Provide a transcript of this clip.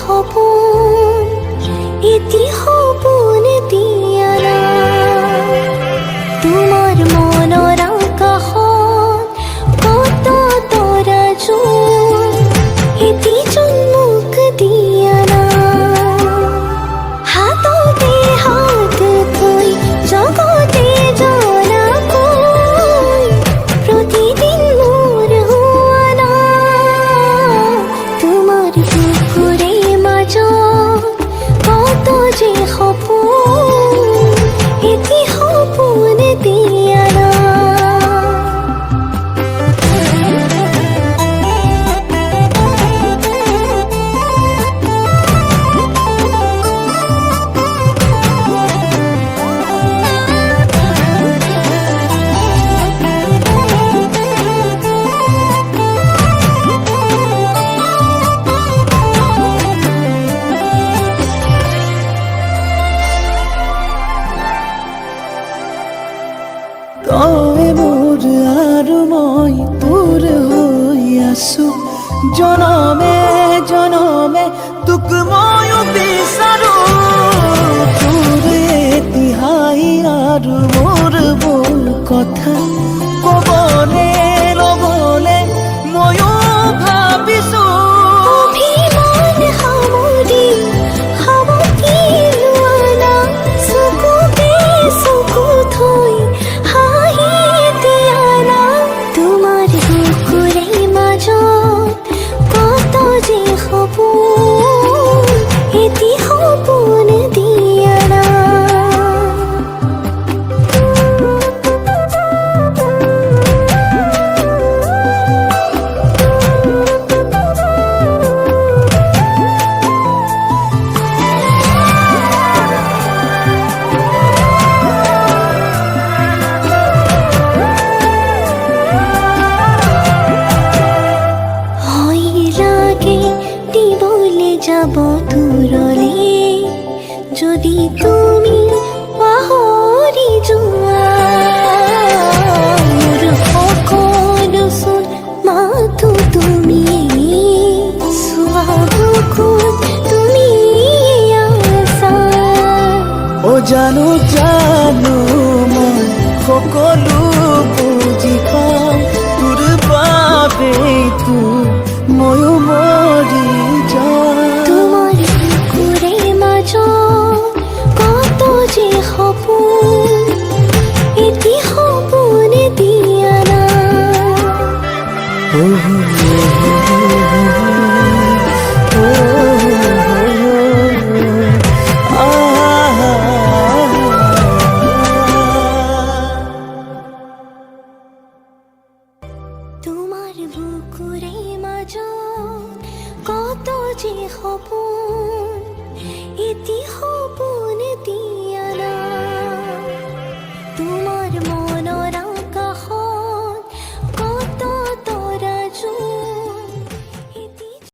সপোন এটি সপোন দিয়া না তোমাৰ মনৰ আকাশত কত তৰা জোন এটি জন্মক দিয়া না হাততে হাত থৈ জগতে জনাকৈ প্ৰতিদিন মোৰ হোৱা না তোমাৰ বুকুৰে মাজত কত যে সপোন এটি সপোন দিয়া না তই মোৰ আৰু মই তোৰ হৈ আছো জনমে জনমে তোক ময়ো বিচাৰো তোৰ এতিহাই আৰু মোৰ বহু কথা কবলে লবলে ময়ো ভাবিছো অভিমান সামৰি সাৱটি লোৱা না চকুতে চকু থৈ হাঁহি দিয়া না তোমাৰ বুকুৰে মাজত কত যে সপোন এটি সপোন দিয়া না যাব দূৰলে যদি তুমি পাহৰি যোৱা মোৰ সকলোচোন মাথো তুমি চোৱা বুকুত তুমি আছা ও জানো জানো মই সকলো বুজি পাওঁ তোৰ বাবেইতো ময়ো মৰি যাওঁ তোমাৰ বুকুৰে মাজত কত যে সপোন এটি সপোন দিয়া না তোমাৰ বুকুৰে মাজত কত যে সপোন